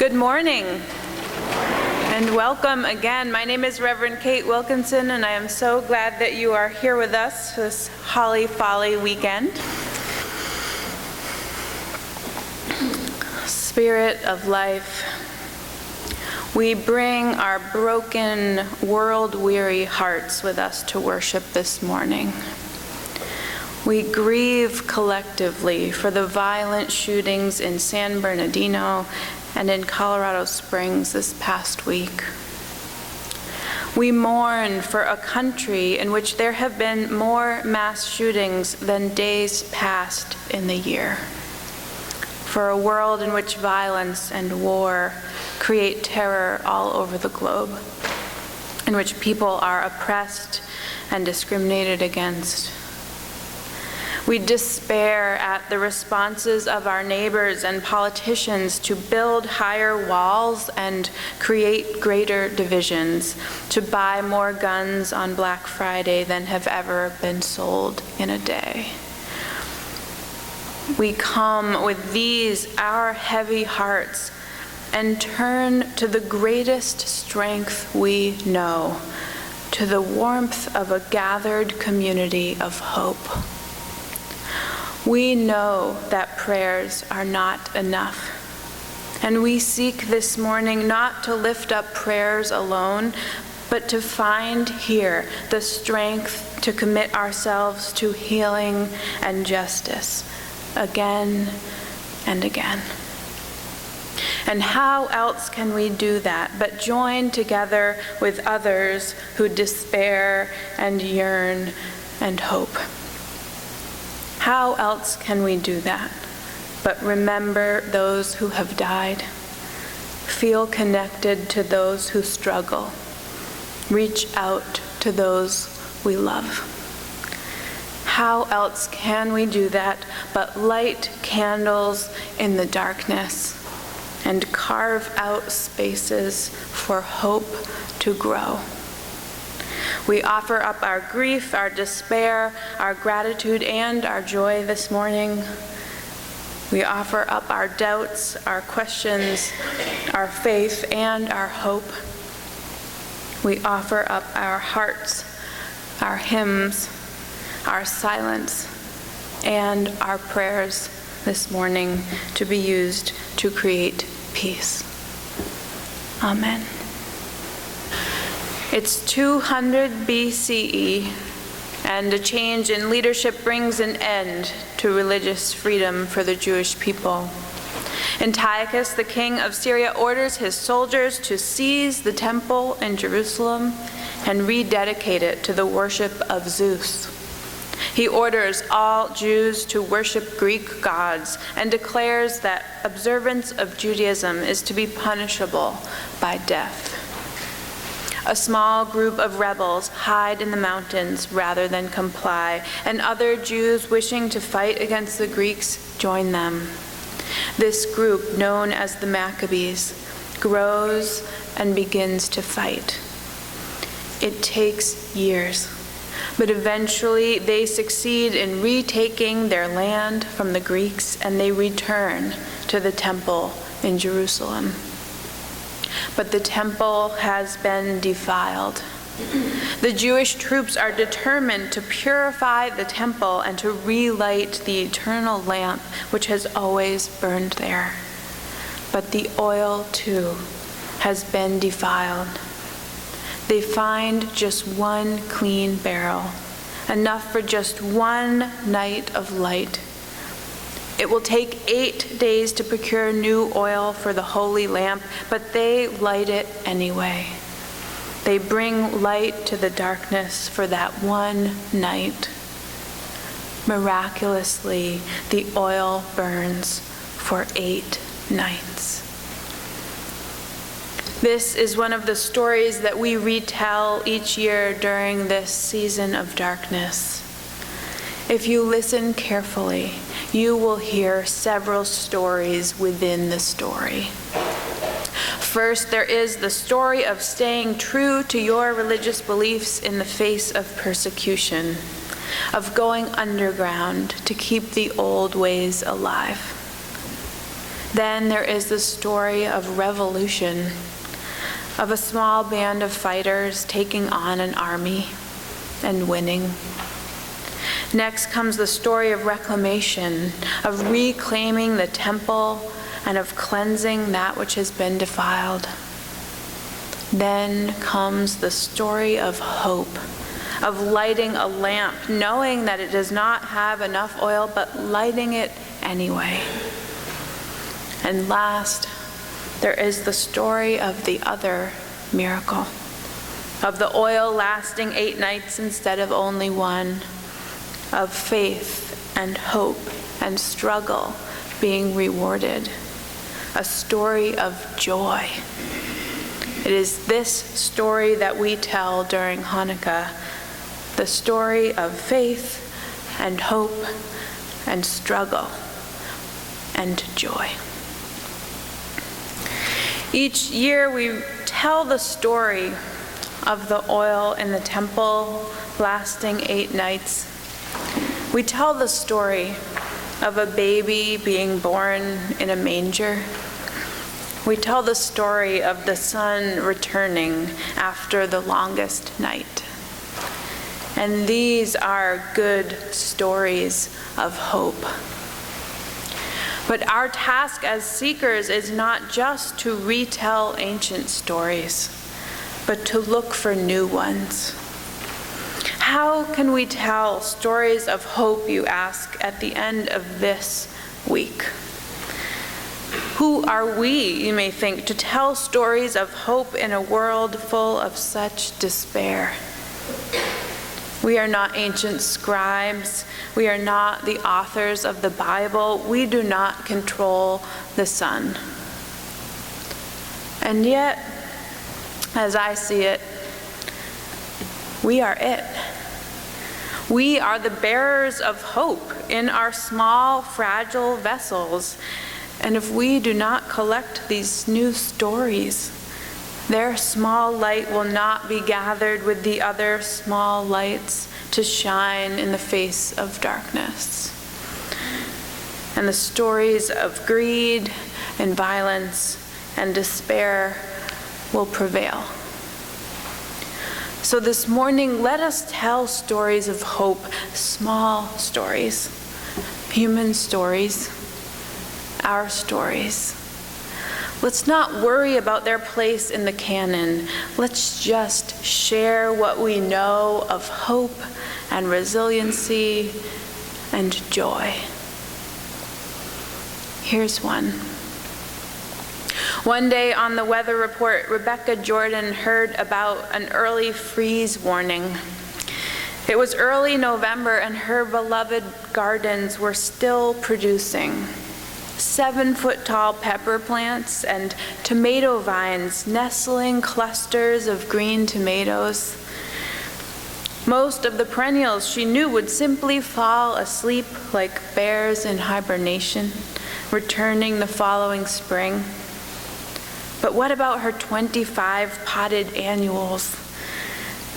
Good morning and welcome again. My name is Reverend Kate Wilkinson, and I am so glad that you are here with us this Holly Folly weekend. Spirit of life, we bring our broken, world-weary hearts with us to worship this morning. We grieve collectively for the violent shootings in San Bernardino and in Colorado Springs this past week. We mourn for a country in which there have been more mass shootings than days passed in the year. For a world in which violence and war create terror all over the globe, in which people are oppressed and discriminated against. We despair at the responses of our neighbors and politicians to build higher walls and create greater divisions, to buy more guns on Black Friday than have ever been sold in a day. We come with these, our heavy hearts, and turn to the greatest strength we know, to the warmth of a gathered community of hope. We know that prayers are not enough, and we seek this morning not to lift up prayers alone, but to find here the strength to commit ourselves to healing and justice again and again. And how else can we do that but join together with others who despair and yearn and hope? How else can we do that but remember those who have died, feel connected to those who struggle, reach out to those we love? How else can we do that but light candles in the darkness and carve out spaces for hope to grow? We offer up our grief, our despair, our gratitude, and our joy this morning. We offer up our doubts, our questions, our faith, and our hope. We offer up our hearts, our hymns, our silence, and our prayers this morning to be used to create peace. Amen. It's 200 BCE, and a change in leadership brings an end to religious freedom for the Jewish people. Antiochus, the king of Syria, orders his soldiers to seize the temple in Jerusalem and rededicate it to the worship of Zeus. He orders all Jews to worship Greek gods and declares that observance of Judaism is to be punishable by death. A small group of rebels hide in the mountains rather than comply, and other Jews wishing to fight against the Greeks join them. This group, known as the Maccabees, grows and begins to fight. It takes years, but eventually they succeed in retaking their land from the Greeks, and they return to the temple in Jerusalem. But the temple has been defiled. The Jewish troops are determined to purify the temple and to relight the eternal lamp which has always burned there. But the oil, too, has been defiled. They find just one clean barrel, enough for just one night of light. It will take 8 days to procure new oil for the holy lamp, but they light it anyway. They bring light to the darkness for that one night. Miraculously, the oil burns for 8 nights. This is one of the stories that we retell each year during this season of darkness. If you listen carefully, you will hear several stories within the story. First, there is the story of staying true to your religious beliefs in the face of persecution, of going underground to keep the old ways alive. Then there is the story of revolution, of a small band of fighters taking on an army and winning. Next comes the story of reclamation, of reclaiming the temple and of cleansing that which has been defiled. Then comes the story of hope, of lighting a lamp, knowing that it does not have enough oil, but lighting it anyway. And last, there is the story of the other miracle, of the oil lasting 8 nights instead of only 1, of faith and hope and struggle being rewarded, a story of joy. It is this story that we tell during Hanukkah, the story of faith and hope and struggle and joy. Each year we tell the story of the oil in the temple lasting 8 nights. We tell the story of a baby being born in a manger. We tell the story of the sun returning after the longest night. And these are good stories of hope. But our task as seekers is not just to retell ancient stories, but to look for new ones. How can we tell stories of hope, you ask, at the end of this week? Who are we, you may think, to tell stories of hope in a world full of such despair? We are not ancient scribes. We are not the authors of the Bible. We do not control the sun. And yet, as I see it, we are it. We are the bearers of hope in our small, fragile vessels. And if we do not collect these new stories, their small light will not be gathered with the other small lights to shine in the face of darkness. And the stories of greed and violence and despair will prevail. So this morning, let us tell stories of hope, small stories, human stories, our stories. Let's not worry about their place in the canon. Let's just share what we know of hope and resiliency and joy. Here's one. One day on the weather report, Rebecca Jordan heard about an early freeze warning. It was early November and her beloved gardens were still producing. 7-foot-tall pepper plants and tomato vines nestling clusters of green tomatoes. Most of the perennials she knew would simply fall asleep like bears in hibernation, returning the following spring. But what about her 25 potted annuals?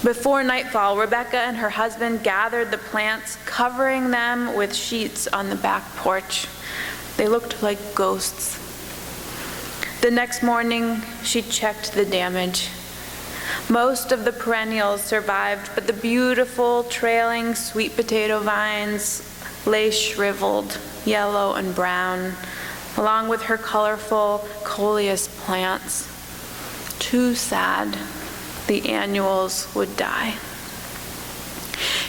Before nightfall, Rebecca and her husband gathered the plants, covering them with sheets on the back porch. They looked like ghosts. The next morning, she checked the damage. Most of the perennials survived, but the beautiful trailing sweet potato vines lay shriveled, yellow and brown, along with her colorful coleus plants. Too sad, the annuals would die.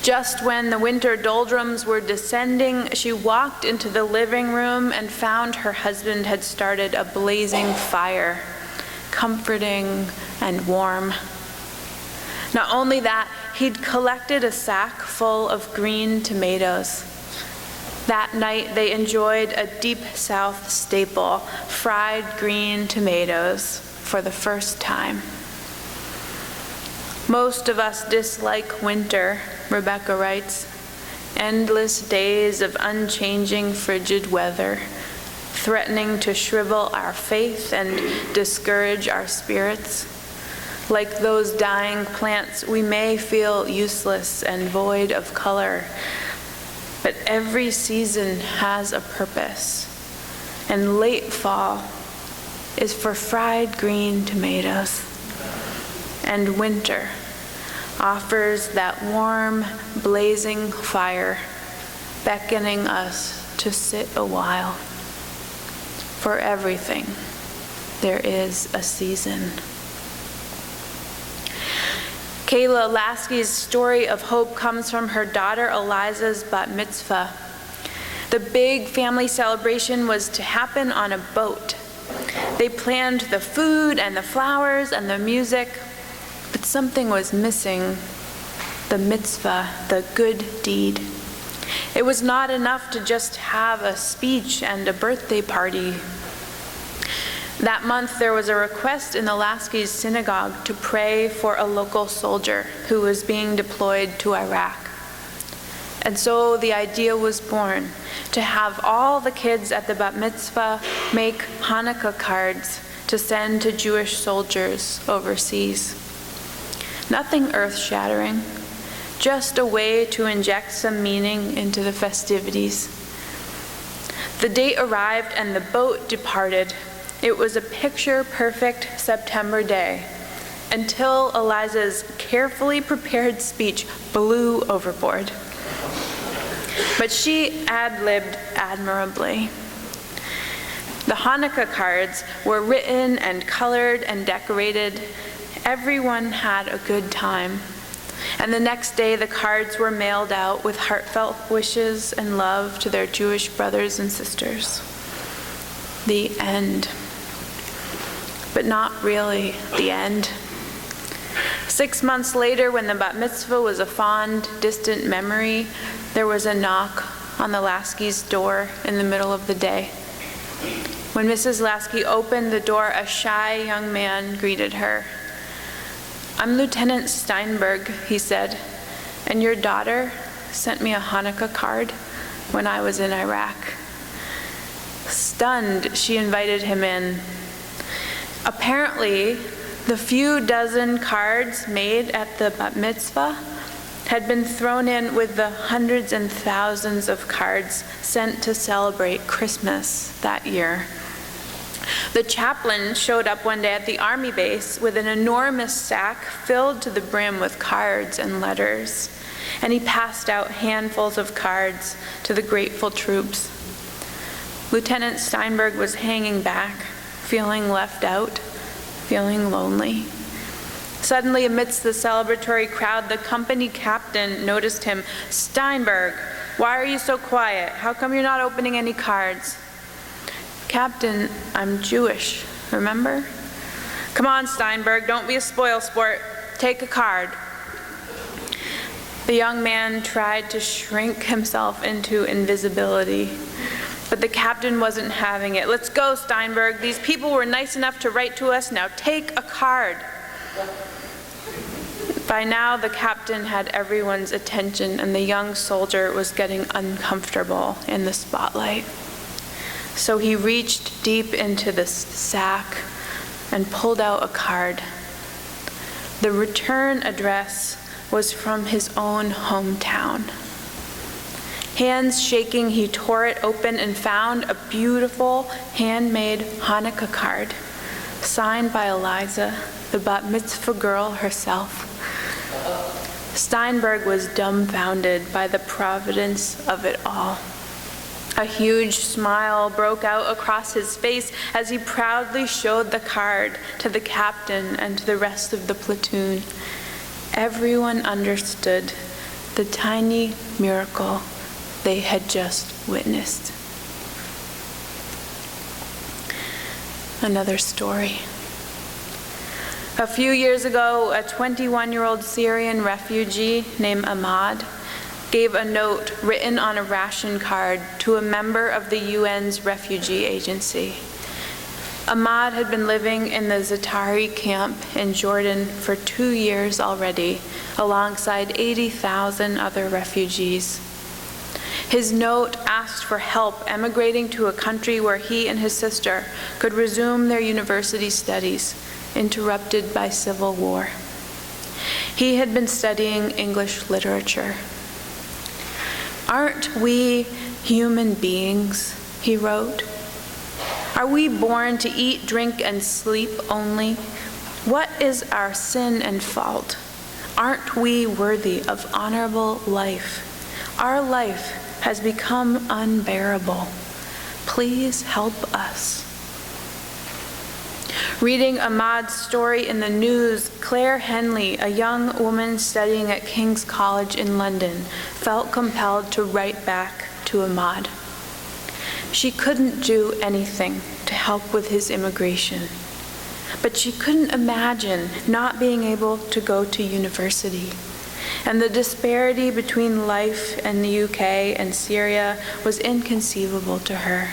Just when the winter doldrums were descending, she walked into the living room and found her husband had started a blazing fire, comforting and warm. Not only that, he'd collected a sack full of green tomatoes. That night, they enjoyed a Deep South staple, fried green tomatoes, for the first time. Most of us dislike winter, Rebecca writes. Endless days of unchanging, frigid weather, threatening to shrivel our faith and discourage our spirits. Like those dying plants, we may feel useless and void of color, but every season has a purpose. and late fall is for fried green tomatoes, and winter offers that warm, blazing fire, beckoning us to sit a while. For everything, there is a season. Kayla Lasky's story of hope comes from her daughter Eliza's bat mitzvah. The big family celebration was to happen on a boat. They planned the food and the flowers and the music, but something was missing: the mitzvah, the good deed. It was not enough to just have a speech and a birthday party. That month, there was a request in the Lasky's synagogue to pray for a local soldier who was being deployed to Iraq. And so the idea was born to have all the kids at the bat mitzvah make Hanukkah cards to send to Jewish soldiers overseas. Nothing earth-shattering, just a way to inject some meaning into the festivities. The date arrived and the boat departed. It was a picture-perfect September day until Eliza's carefully prepared speech blew overboard. But she ad-libbed admirably. The Hanukkah cards were written and colored and decorated. Everyone had a good time. And the next day, the cards were mailed out with heartfelt wishes and love to their Jewish brothers and sisters. The end. But not really the end. 6 months later, when the bat mitzvah was a fond, distant memory, there was a knock on the Lasky's door in the middle of the day. When Mrs. Lasky opened the door, a shy young man greeted her. "I'm Lieutenant Steinberg," he said, "and your daughter sent me a Hanukkah card when I was in Iraq." Stunned, she invited him in. Apparently, the few dozen cards made at the bat mitzvah had been thrown in with the hundreds and thousands of cards sent to celebrate Christmas that year. The chaplain showed up one day at the army base with an enormous sack filled to the brim with cards and letters, and he passed out handfuls of cards to the grateful troops. Lieutenant Steinberg was hanging back, feeling left out, feeling lonely. Suddenly, amidst the celebratory crowd, the company captain noticed him. "Steinberg, why are you so quiet? How come you're not opening any cards?" "Captain, I'm Jewish, remember?" "Come on, Steinberg, don't be a spoilsport. Take a card." The young man tried to shrink himself into invisibility, but the captain wasn't having it. "Let's go, Steinberg. These people were nice enough to write to us. Now take a card." By now, the captain had everyone's attention, and the young soldier was getting uncomfortable in the spotlight. So he reached deep into the sack and pulled out a card. The return address was from his own hometown. Hands shaking, he tore it open and found a beautiful handmade Hanukkah card, signed by Eliza, the bat mitzvah girl herself. Steinberg was dumbfounded by the providence of it all. A huge smile broke out across his face as he proudly showed the card to the captain and to the rest of the platoon. Everyone understood the tiny miracle they had just witnessed. Another story. A few years ago, a 21-year-old Syrian refugee named Ahmad gave a note written on a ration card to a member of the UN's refugee agency. Ahmad had been living in the Zatari camp in Jordan for 2 years already, alongside 80,000 other refugees. His note asked for help emigrating to a country where he and his sister could resume their university studies, interrupted by civil war. He had been studying English literature. "Aren't we human beings," he wrote, Are we born to eat, drink, and sleep only? What is our sin and fault? Aren't we worthy of honorable life? Our life has become unbearable. Please help us. Reading Ahmad's story in the news, Claire Henley, a young woman studying at King's College in London, felt compelled to write back to Ahmad. She couldn't do anything to help with his immigration, but she couldn't imagine not being able to go to university. And the disparity between life in the UK and Syria was inconceivable to her.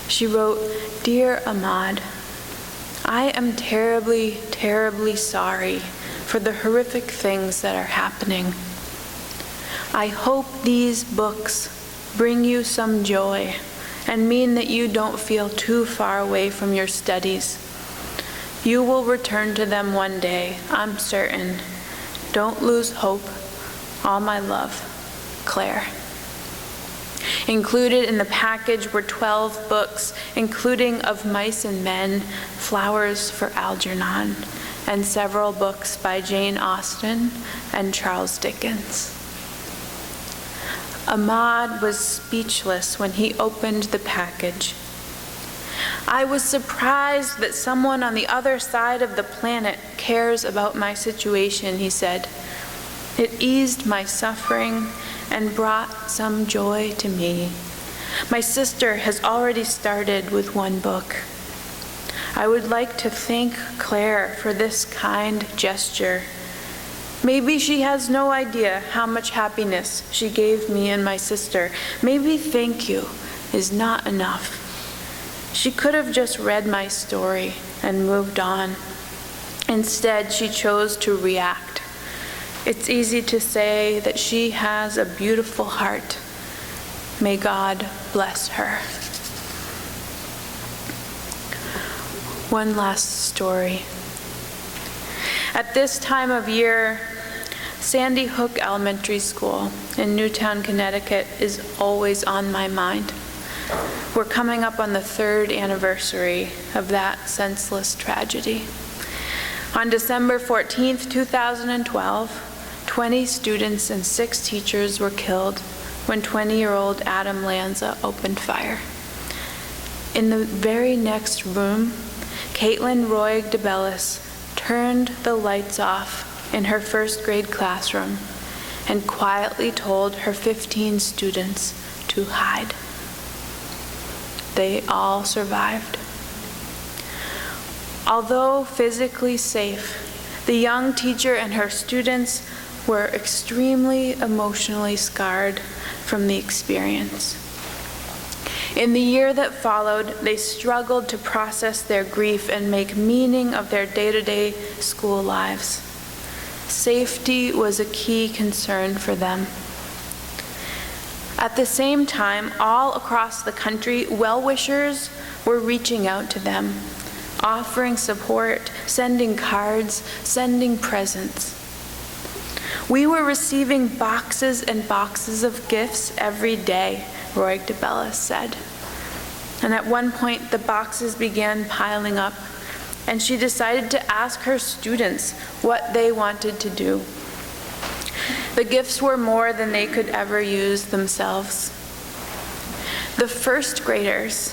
She wrote, "Dear Ahmad, I am terribly, terribly sorry for the horrific things that are happening. I hope these books bring you some joy and mean that you don't feel too far away from your studies. You will return to them one day, I'm certain. Don't lose hope. All my love, Claire." Included in the package were 12 books, including Of Mice and Men, Flowers for Algernon, and several books by Jane Austen and Charles Dickens. Ahmad was speechless when he opened the package. "I was surprised that someone on the other side of the planet cares about my situation," he said. "It eased my suffering and brought some joy to me. My sister has already started with one book. I would like to thank Claire for this kind gesture. Maybe she has no idea how much happiness she gave me and my sister. Maybe thank you is not enough. She could have just read my story and moved on. Instead, she chose to react. It's easy to say that she has a beautiful heart. May God bless her." One last story. At this time of year, Sandy Hook Elementary School in Newtown, Connecticut is always on my mind. We're coming up on the 3rd anniversary of that senseless tragedy. On December 14th, 2012, 20 students and 6 teachers were killed when 20-year-old Adam Lanza opened fire. In the very next room, Caitlin Roy DeBellis turned the lights off in her 1st grade classroom and quietly told her 15 students to hide. They all survived. Although physically safe, the young teacher and her students were extremely emotionally scarred from the experience. In the year that followed, they struggled to process their grief and make meaning of their day-to-day school lives. Safety was a key concern for them. At the same time, all across the country, well-wishers were reaching out to them, offering support, sending cards, sending presents. "We were receiving boxes and boxes of gifts every day," Roy DeBellis said. And at one point, the boxes began piling up, and she decided to ask her students what they wanted to do. The gifts were more than they could ever use themselves. The 1st graders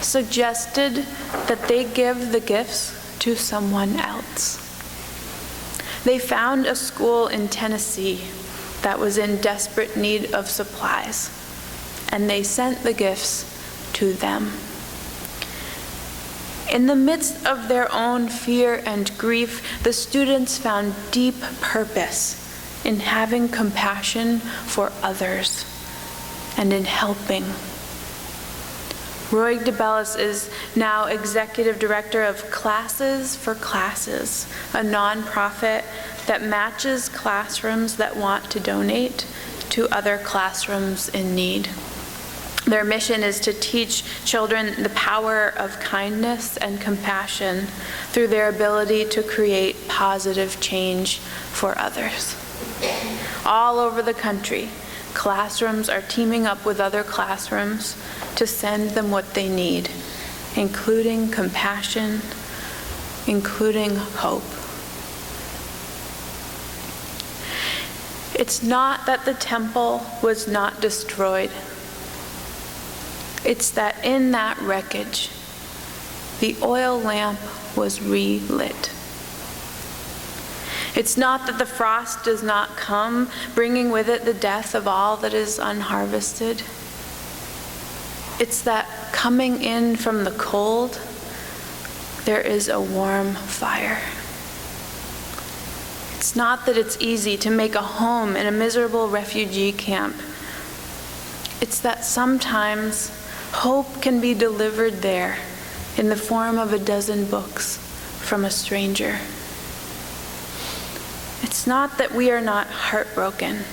suggested that they give the gifts to someone else. They found a school in Tennessee that was in desperate need of supplies, and they sent the gifts to them. In the midst of their own fear and grief, the students found deep purpose in having compassion for others and in helping. Roy DeBellis is now executive director of Classes for Classes, a nonprofit that matches classrooms that want to donate to other classrooms in need. Their mission is to teach children the power of kindness and compassion through their ability to create positive change for others. All over the country, classrooms are teaming up with other classrooms to send them what they need, including compassion, including hope. It's not that the temple was not destroyed. It's that in that wreckage, the oil lamp was relit. It's not that the frost does not come, bringing with it the death of all that is unharvested. It's that coming in from the cold, there is a warm fire. It's not that it's easy to make a home in a miserable refugee camp. It's that sometimes hope can be delivered there in the form of a dozen books from a stranger. It's not that we are not heartbroken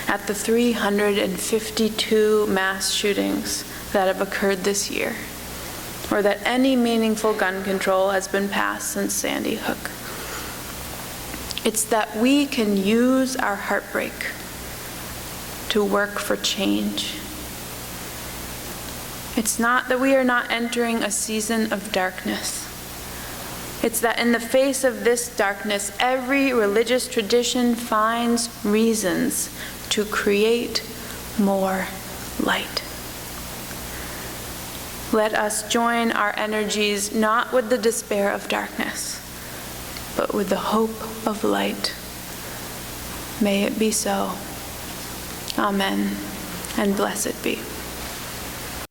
at the 352 mass shootings that have occurred this year, or that any meaningful gun control has been passed since Sandy Hook. It's that we can use our heartbreak to work for change. It's not that we are not entering a season of darkness. It's that in the face of this darkness, every religious tradition finds reasons to create more light. Let us join our energies not with the despair of darkness, but with the hope of light. May it be so. Amen, and blessed be.